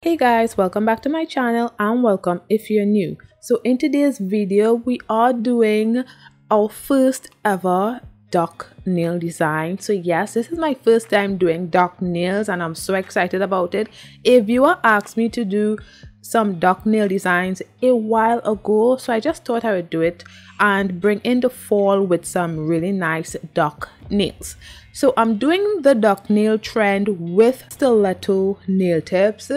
Hey guys, welcome back to my channel and welcome if you're new. So in today's video we are doing our first ever duck nail design. So yes, this is my first time doing duck nails and I'm so excited about it. A viewer asked me to do some duck nail designs a while ago, so I just thought I would do it and bring in the fall with some really nice duck nails. So I'm doing the duck nail trend with stiletto nail tips.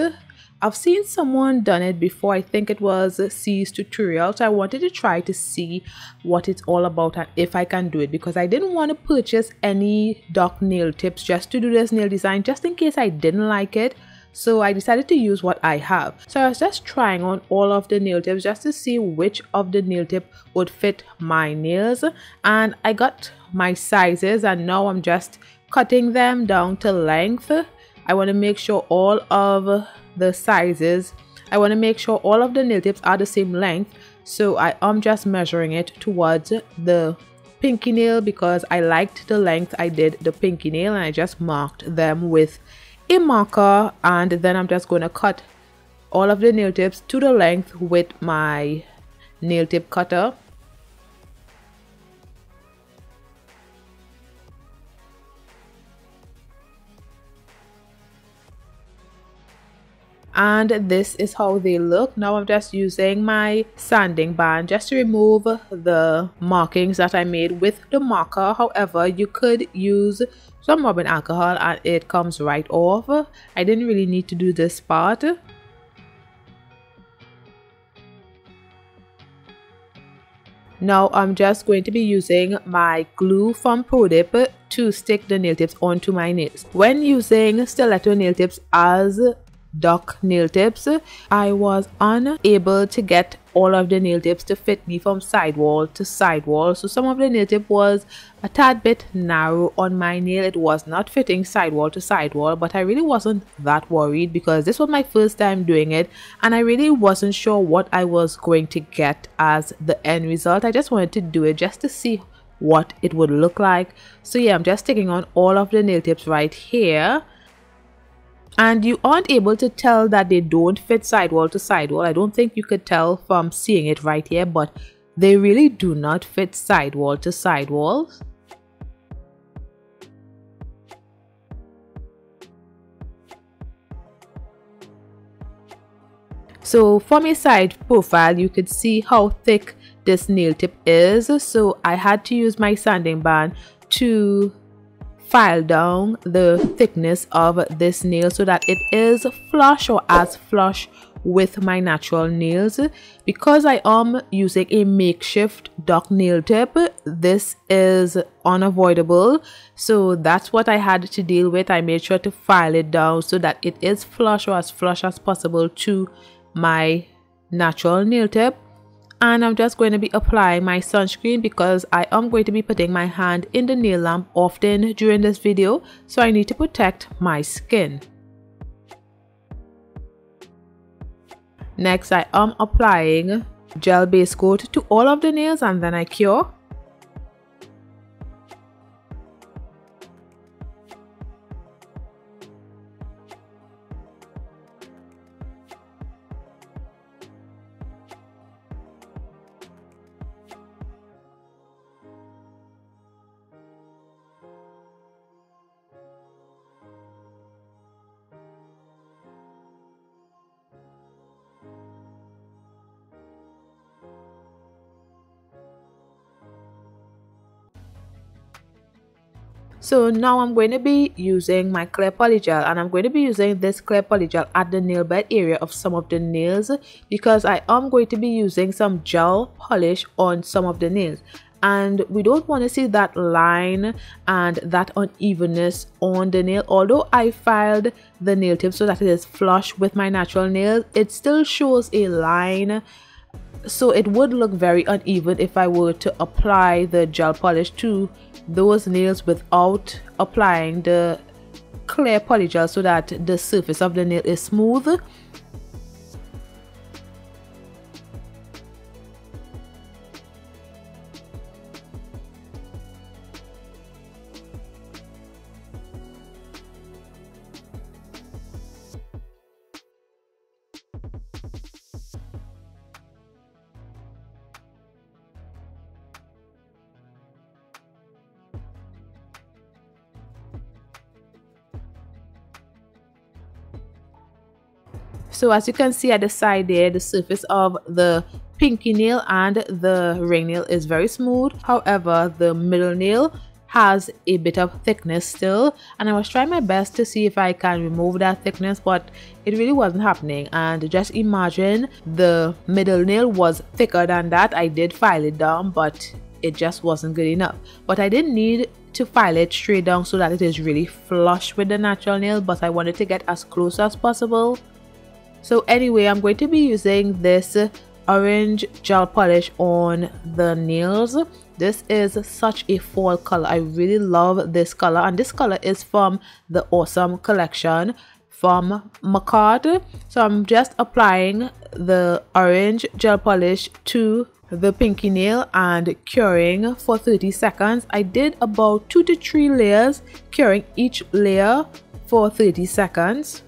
I've seen someone done it before. I think it was C's tutorial, so I wanted to try to see what it's all about and if I can do it, because I didn't want to purchase any duck nail tips just to do this nail design, just in case I didn't like it. So I decided to use what I have. So I was just trying on all of the nail tips just to see which of the nail tip would fit my nails, and I got my sizes and now I'm just cutting them down to length. I want to make sure all of the sizes, I want to make sure all of the nail tips are the same length, so I am just measuring it towards the pinky nail because I liked the length I did the pinky nail, and I just marked them with a marker, and then I'm just going to cut all of the nail tips to the length with my nail tip cutter. And this is how they look. Now I'm just using my sanding band just to remove the markings that I made with the marker. However, you could use some rubbing alcohol and it comes right off. I didn't really need to do this part. Now I'm just going to be using my glue from Pro Dip to stick the nail tips onto my nails. When using stiletto nail tips as duck nail tips, I was unable to get all of the nail tips to fit me from sidewall to sidewall, so some of the nail tip was a tad bit narrow on my nail. It was not fitting sidewall to sidewall, but I really wasn't that worried because this was my first time doing it and I really wasn't sure what I was going to get as the end result. I just wanted to do it just to see what it would look like. So yeah, I'm just sticking on all of the nail tips right here. And you aren't able to tell that they don't fit sidewall to sidewall. I don't think you could tell from seeing it right here, but they really do not fit sidewall to sidewall. So from a side profile, you could see how thick this nail tip is. So I had to use my sanding band to file down the thickness of this nail so that it is flush or as flush with my natural nails. Because I am using a makeshift duck nail tip, this is unavoidable, so that's what I had to deal with. I made sure to file it down so that it is flush or as flush as possible to my natural nail tip. And I'm just going to be applying my sunscreen because I am going to be putting my hand in the nail lamp often during this video, so I need to protect my skin. Next, I am applying gel base coat to all of the nails and then I cure. So now I'm going to be using my clear polygel, and I'm going to be using this clear polygel at the nail bed area of some of the nails because I am going to be using some gel polish on some of the nails, and we don't want to see that line and that unevenness on the nail. Although I filed the nail tip so that it is flush with my natural nails, it still shows a line. So it would look very uneven if I were to apply the gel polish to those nails without applying the clear polygel so that the surface of the nail is smooth. So as you can see at the side there, the surface of the pinky nail and the ring nail is very smooth. However, the middle nail has a bit of thickness still, and I was trying my best to see if I can remove that thickness, but it really wasn't happening. And just imagine the middle nail was thicker than that. I did file it down, but it just wasn't good enough. But I didn't need to file it straight down so that it is really flush with the natural nail, but I wanted to get as close as possible. So anyway, I'm going to be using this orange gel polish on the nails. This is such a fall color. I really love this color, and this color is from the Awsm collection from Makartt. So I'm just applying the orange gel polish to the pinky nail and curing for 30 seconds. I did about 2 to 3 layers, curing each layer for 30 seconds.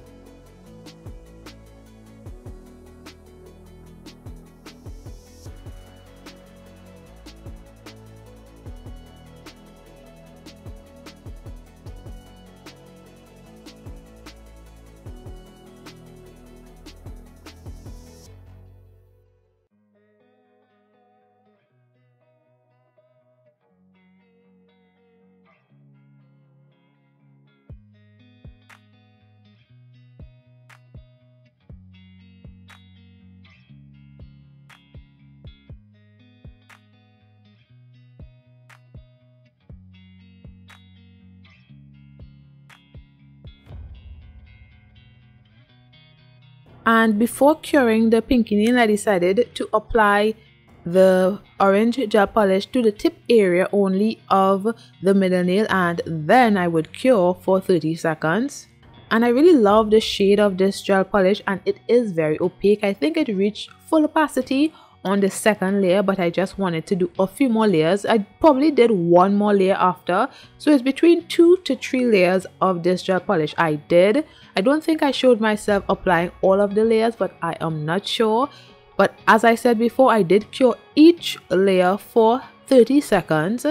And before curing the pinky nail, I decided to apply the orange gel polish to the tip area only of the middle nail, and then I would cure for 30 seconds. And I really love the shade of this gel polish, and it is very opaque. I think it reached full opacity on the second layer, but I just wanted to do a few more layers. I probably did one more layer after, so it's between 2 to 3 layers of this gel polish I did. I don't think I showed myself applying all of the layers, but I am not sure. But as I said before, I did cure each layer for 30 seconds.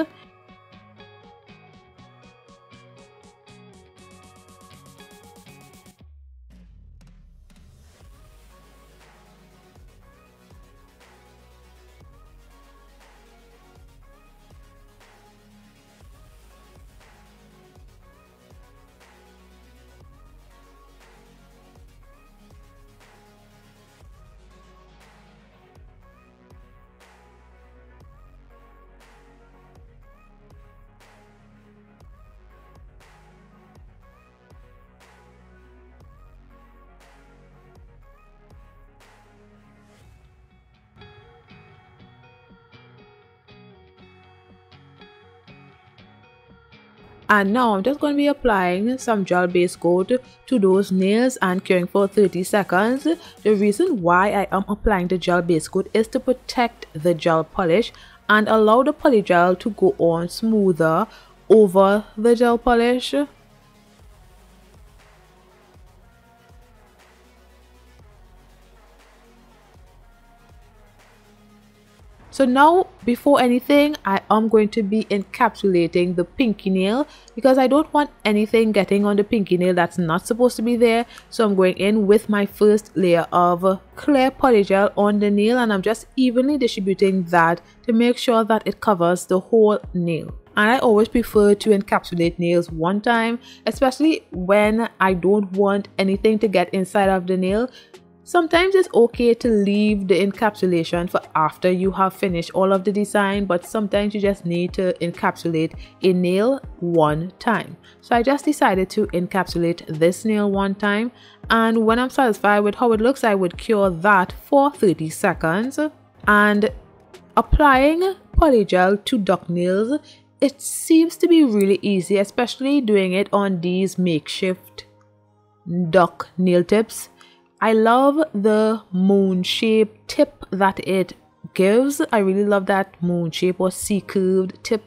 And now I'm just going to be applying some gel base coat to those nails and curing for 30 seconds. The reason why I am applying the gel base coat is to protect the gel polish and allow the polygel to go on smoother over the gel polish. So now, before anything, I am going to be encapsulating the pinky nail because I don't want anything getting on the pinky nail that's not supposed to be there. So I'm going in with my first layer of clear polygel on the nail, and I'm just evenly distributing that to make sure that it covers the whole nail. And I always prefer to encapsulate nails one time, especially when I don't want anything to get inside of the nail. Sometimes it's okay to leave the encapsulation for after you have finished all of the design, but sometimes you just need to encapsulate a nail one time. So I just decided to encapsulate this nail one time, and when I'm satisfied with how it looks, I would cure that for 30 seconds. And applying polygel to duck nails, it seems to be really easy, especially doing it on these makeshift duck nail tips. I love the moon shape tip that it gives. I really love that moon shape or C-curved tip.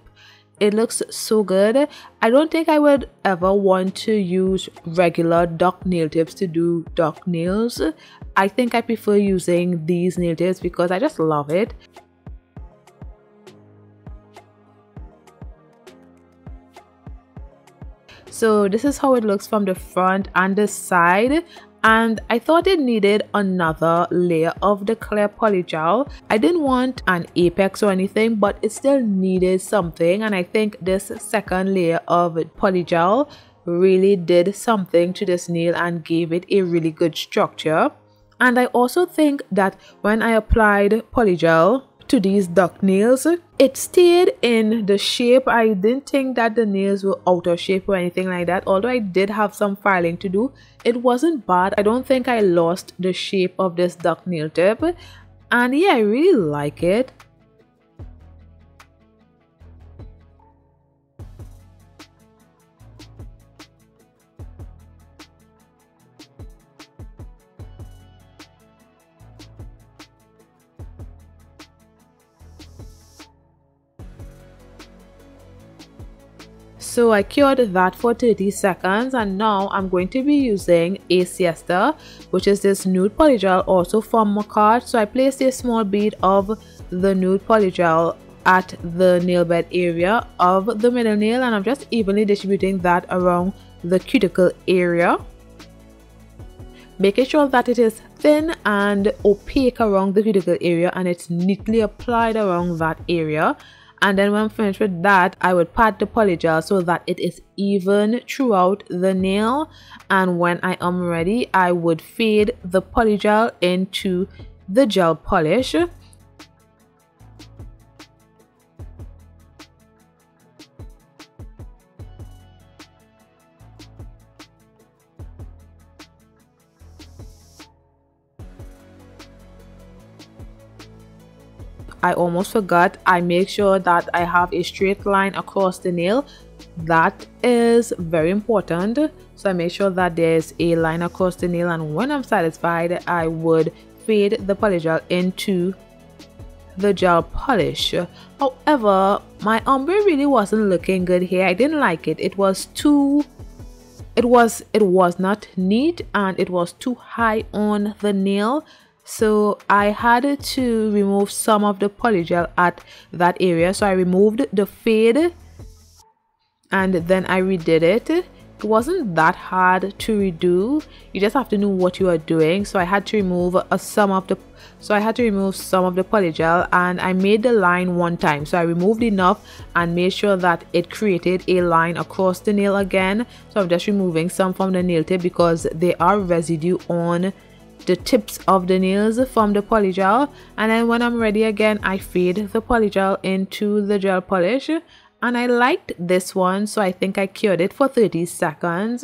It looks so good. I don't think I would ever want to use regular duck nail tips to do duck nails. I think I prefer using these nail tips because I just love it. So this is how it looks from the front and the side, and I thought it needed another layer of the clear polygel. I didn't want an apex or anything, but it still needed something, and I think this second layer of polygel really did something to this nail and gave it a really good structure. And I also think that when I applied polygel to these duck nails, it stayed in the shape. I didn't think that the nails were out of shape or anything like that. Although I did have some filing to do, it wasn't bad. I don't think I lost the shape of this duck nail tip, and yeah, I really like it. So I cured that for 30 seconds, and now I'm going to be using a Siesta, which is this nude polygel also from Makartt. So I placed a small bead of the nude polygel at the nail bed area of the middle nail, and I'm just evenly distributing that around the cuticle area, making sure that it is thin and opaque around the cuticle area and it's neatly applied around that area. And then when I'm finished with that, I would pat the polygel so that it is even throughout the nail. And when I am ready, I would fade the polygel into the gel polish. I almost forgot, I make sure that I have a straight line across the nail. That is very important. So I make sure that there's a line across the nail, and when I'm satisfied, I would fade the polygel into the gel polish. However, my ombre really wasn't looking good here. I didn't like it. It was not neat, and it was too high on the nail. So I had to remove some of the polygel at that area. So I removed the fade and then I redid it. It wasn't that hard to redo. You just have to know what you are doing. So I had to remove some of the polygel, and I made the line one time. So I removed enough and made sure that it created a line across the nail again. So I'm just removing some from the nail tip because there are residue on the tips of the nails from the polygel. And then when I'm ready again, I fade the polygel into the gel polish, and I liked this one, so I think I cured it for 30 seconds.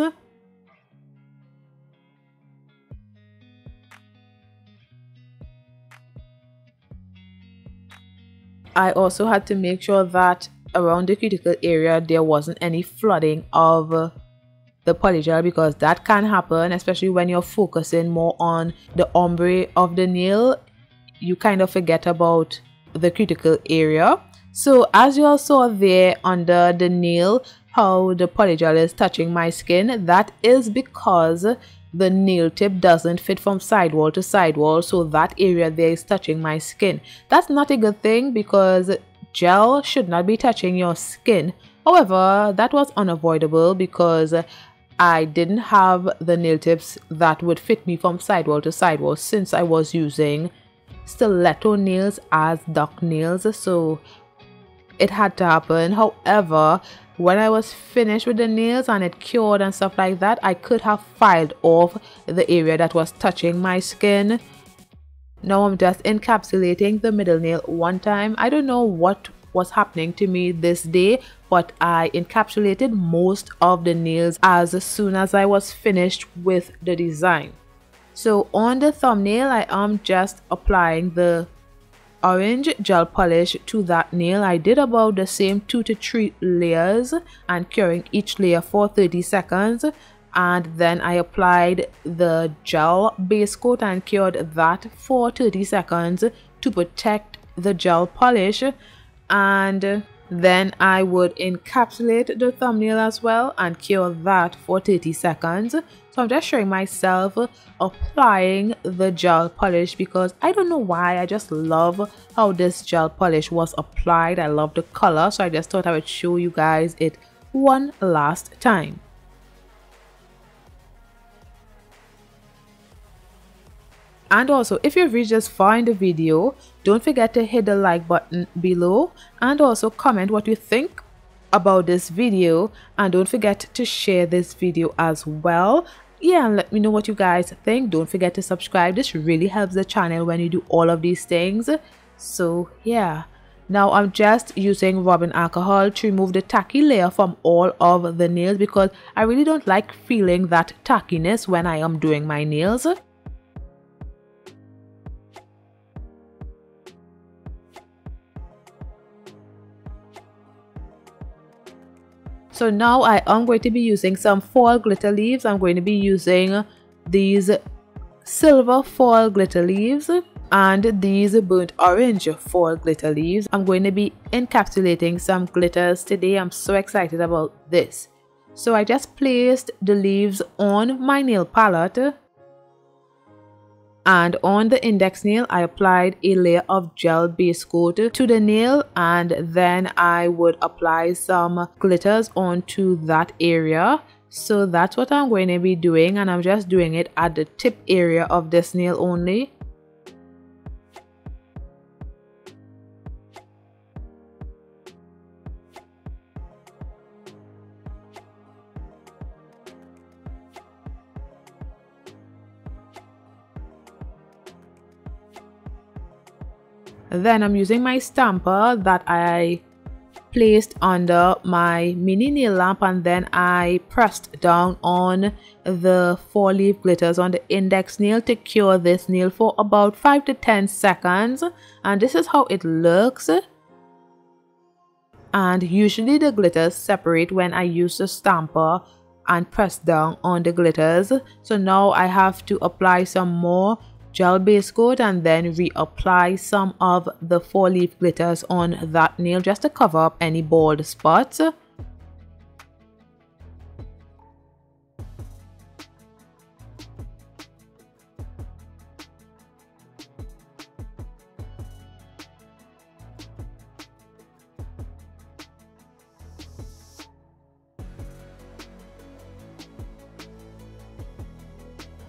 I also had to make sure that around the cuticle area there wasn't any flooding of the polygel, because that can happen, especially when you're focusing more on the ombre of the nail. You kind of forget about the cuticle area. So as you all saw there under the nail, how the polygel is touching my skin, that is because the nail tip doesn't fit from sidewall to sidewall, so that area there is touching my skin. That's not a good thing, because gel should not be touching your skin. However, that was unavoidable because I didn't have the nail tips that would fit me from sidewall to sidewall, since I was using stiletto nails as duck nails, so it had to happen. However, when I was finished with the nails and it cured and stuff like that, I could have filed off the area that was touching my skin. Now I'm just encapsulating the middle nail one time. I don't know what was happening to me this day, but I encapsulated most of the nails as soon as I was finished with the design. So on the thumbnail, I am just applying the orange gel polish to that nail. I did about the same 2 to 3 layers and curing each layer for 30 seconds, and then I applied the gel base coat and cured that for 30 seconds to protect the gel polish. And then I would encapsulate the thumbnail as well and cure that for 30 seconds. So I'm just showing myself applying the gel polish because I don't know why, I just love how this gel polish was applied. I love the color, so I just thought I would show you guys it one last time. And also, if you've reached this far in the video, don't forget to hit the like button below and also comment what you think about this video, and don't forget to share this video as well. Yeah, and let me know what you guys think. Don't forget to subscribe. This really helps the channel when you do all of these things. So yeah, now I'm just using rubbing alcohol to remove the tacky layer from all of the nails, because I really don't like feeling that tackiness when I am doing my nails. So now I am going to be using some fall glitter leaves. I'm going to be using these silver fall glitter leaves and these burnt orange fall glitter leaves. I'm going to be encapsulating some glitters today. I'm so excited about this. So I just placed the leaves on my nail palette, and on the index nail I applied a layer of gel base coat to the nail, and then I would apply some glitters onto that area. So that's what I'm going to be doing, and I'm just doing it at the tip area of this nail only. Then I'm using my stamper that I placed under my mini nail lamp, and then I pressed down on the 4-leaf glitters on the index nail to cure this nail for about 5 to 10 seconds. And this is how it looks. And usually the glitters separate when I use the stamper and press down on the glitters. So now I have to apply some more gel base coat and then reapply some of the 4-leaf glitters on that nail just to cover up any bald spots.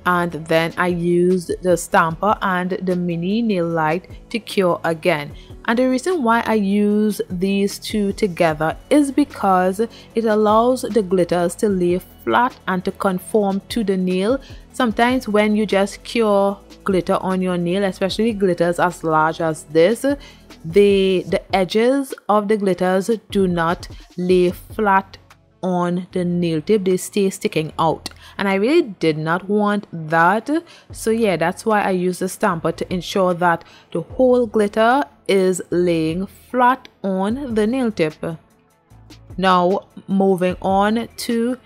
And then I used the stamper and the mini nail light to cure again. And the reason why I use these two together is because it allows the glitters to lay flat and to conform to the nail. Sometimes when you just cure glitter on your nail, especially glitters as large as this, the edges of the glitters do not lay flat on the nail tip. They stay sticking out, and I really did not want that. So yeah, that's why I use the stamper to ensure that the whole glitter is laying flat on the nail tip. Now moving on to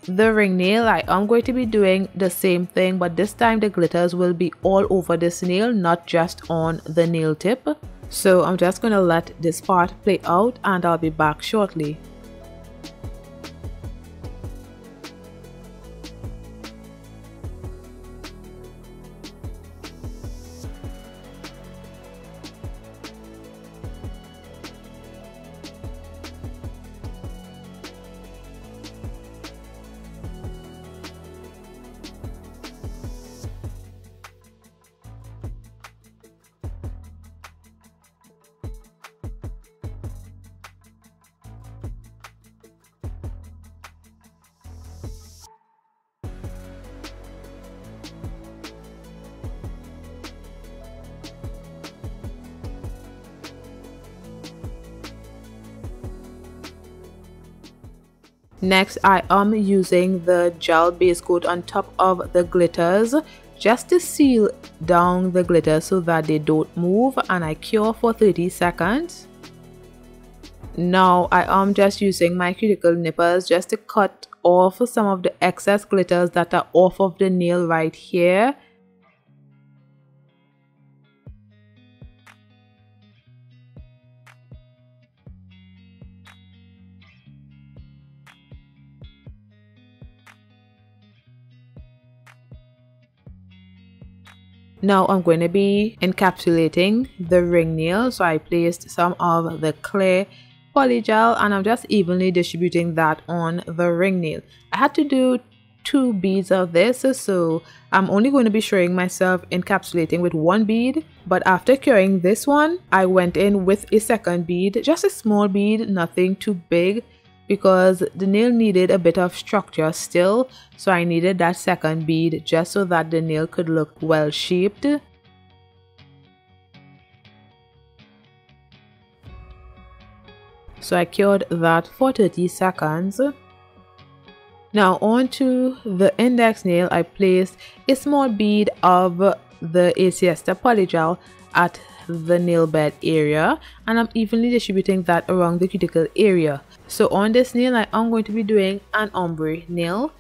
the ring nail, I am going to be doing the same thing, but this time the glitters will be all over this nail, not just on the nail tip. So I'm just going to let this part play out, and I'll be back shortly. Next, I am using the gel base coat on top of the glitters just to seal down the glitters so that they don't move, and I cure for 30 seconds. Now I am just using my cuticle nippers just to cut off some of the excess glitters that are off of the nail right here. Now I'm going to be encapsulating the ring nail, so I placed some of the clear polygel and I'm just evenly distributing that on the ring nail. I had to do 2 beads of this, so I'm only going to be showing myself encapsulating with 1 bead. But after curing this one, I went in with a second bead, just a small bead, nothing too big, because the nail needed a bit of structure still, so I needed that second bead just so that the nail could look well shaped. So I cured that for 30 seconds. Now onto the index nail, I placed a small bead of the Siesta polygel at the nail bed area, and I'm evenly distributing that around the cuticle area. So on this nail, I am going to be doing an ombre nail.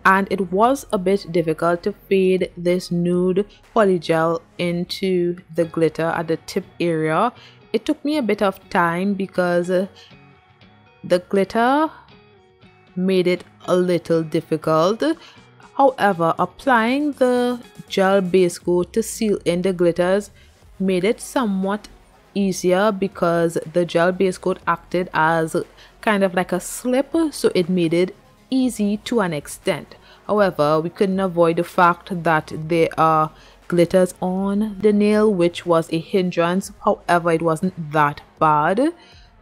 And it was a bit difficult to fade this nude polygel into the glitter at the tip area. It took me a bit of time because the glitter made it a little difficult. However, applying the gel base coat to seal in the glitters made it somewhat easier because the gel base coat acted as kind of like a slip, so it made it easy to an extent. However, we couldn't avoid the fact that there are glitters on the nail, which was a hindrance. However, it wasn't that bad.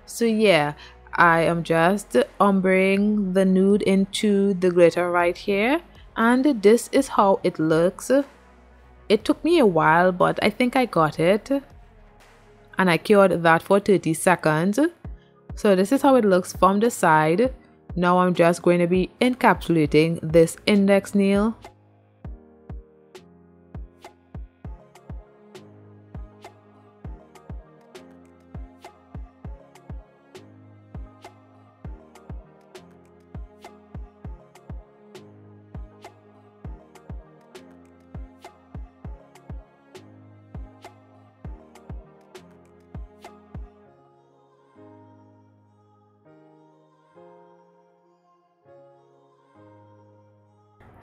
So yeah, I am just ombreing the nude into the glitter right here, and this is how it looks. It took me a while, but I think I got it, and I cured that for 30 seconds. So this is how it looks from the side. Now I'm just going to be encapsulating this index nail.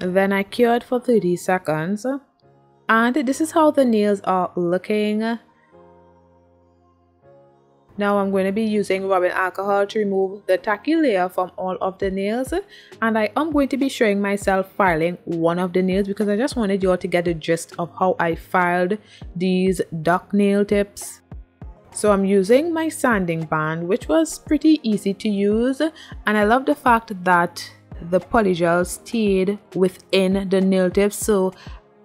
Then I cured for 30 seconds, and this is how the nails are looking. Now I'm going to be using rubbing alcohol to remove the tacky layer from all of the nails, and I am going to be showing myself filing one of the nails because I just wanted you all to get the gist of how I filed these duck nail tips. So I'm using my sanding band, which was pretty easy to use, and I love the fact that the polygel stayed within the nail tips, so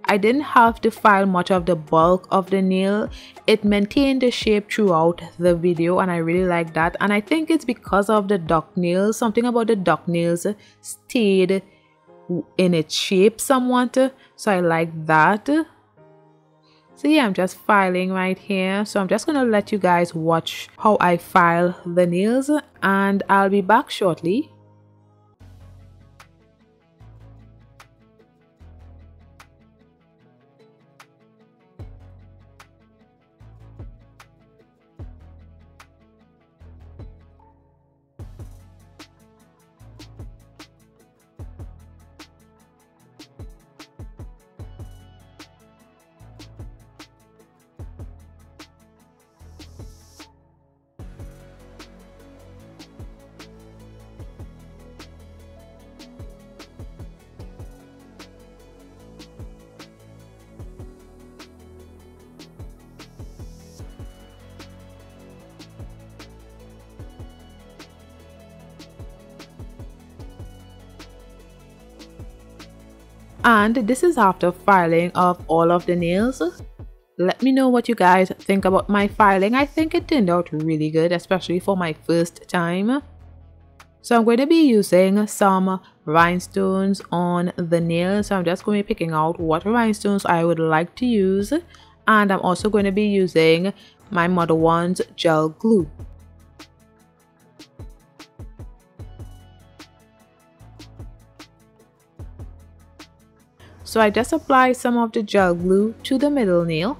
I didn't have to file much of the bulk of the nail. It maintained the shape throughout the video, and I really like that. And I think it's because of the duck nails. Something about the duck nails stayed in its shape somewhat, so I like that. So yeah, I'm just filing right here. So I'm just gonna let you guys watch how I file the nails, and I'll be back shortly. And this is after filing of all of the nails. Let me know what you guys think about my filing. I think it turned out really good, especially for my first time. So I'm going to be using some rhinestones on the nails. So I'm just going to be picking out what rhinestones I would like to use. And I'm also going to be using my Mother One's gel glue. So I just apply some of the gel glue to the middle nail.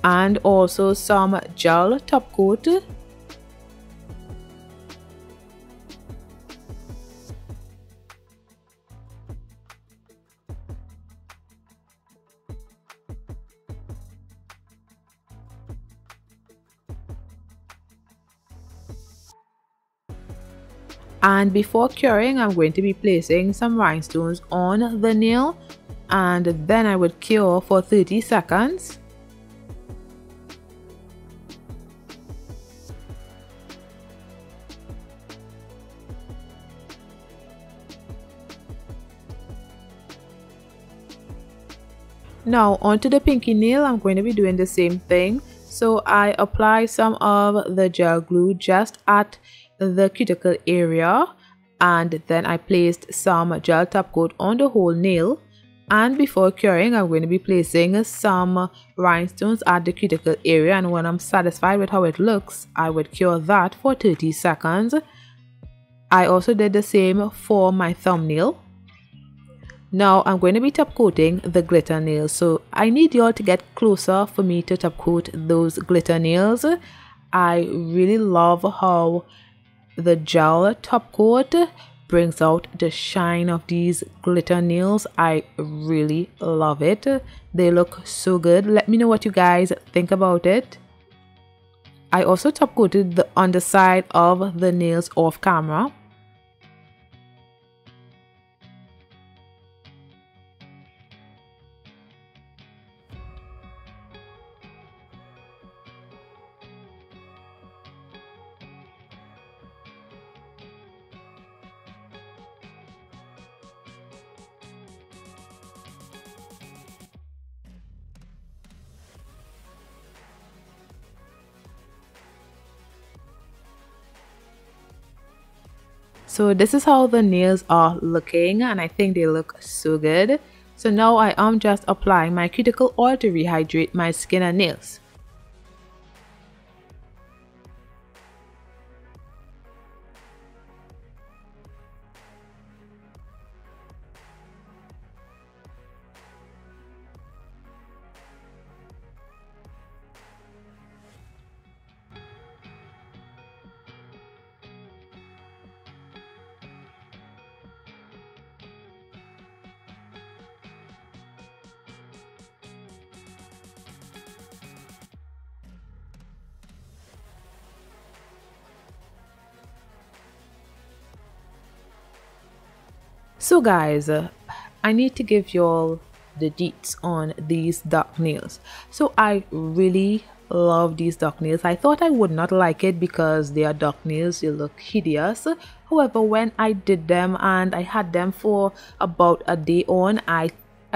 and also some gel top coat. And before curing, I'm going to be placing some rhinestones on the nail, and then I would cure for 30 seconds. Now onto the pinky nail, I'm going to be doing the same thing. So I apply some of the gel glue just at the cuticle area, and then I placed some gel top coat on the whole nail. And before curing, I'm going to be placing some rhinestones at the cuticle area, and when I'm satisfied with how it looks, I would cure that for 30 seconds. I also did the same for my thumbnail. Now I'm going to be top coating the glitter nails, so I need y'all to get closer for me to top coat those glitter nails. I really love how the gel top coat brings out the shine of these glitter nails. I really love it. They look so good. Let me know what you guys think about it. I also top coated the underside of the nails off camera. So this is how the nails are looking, and I think they look so good. So now I am just applying my cuticle oil to rehydrate my skin and nails. So guys, I need to give y'all the deets on these duck nails. So I really love these duck nails. I thought I would not like it because they are duck nails, they look hideous. However, when I did them and I had them for about a day on, I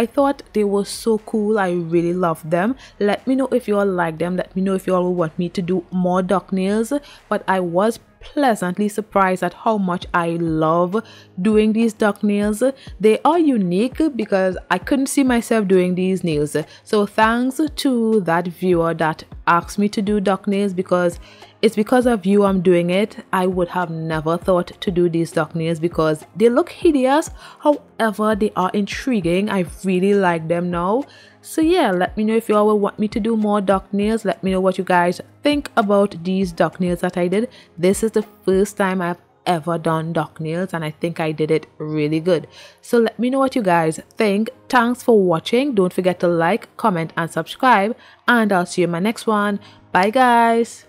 thought they were so cool. I really loved them. Let me know if you all like them. Let me know if you all want me to do more duck nails. But I was pleasantly surprised at how much I love doing these duck nails. They are unique because I couldn't see myself doing these nails. So thanks to that viewer that asked me to do duck nails, because it's because of you I'm doing it. I would have never thought to do these duck nails because they look hideous. However, they are intriguing. I really like them now. So yeah, let me know if you all will want me to do more duck nails. Let me know what you guys think about these duck nails that I did. This is the first time I've ever done duck nails, and I think I did it really good. So let me know what you guys think. Thanks for watching. Don't forget to like, comment and subscribe, and I'll see you in my next one. Bye guys.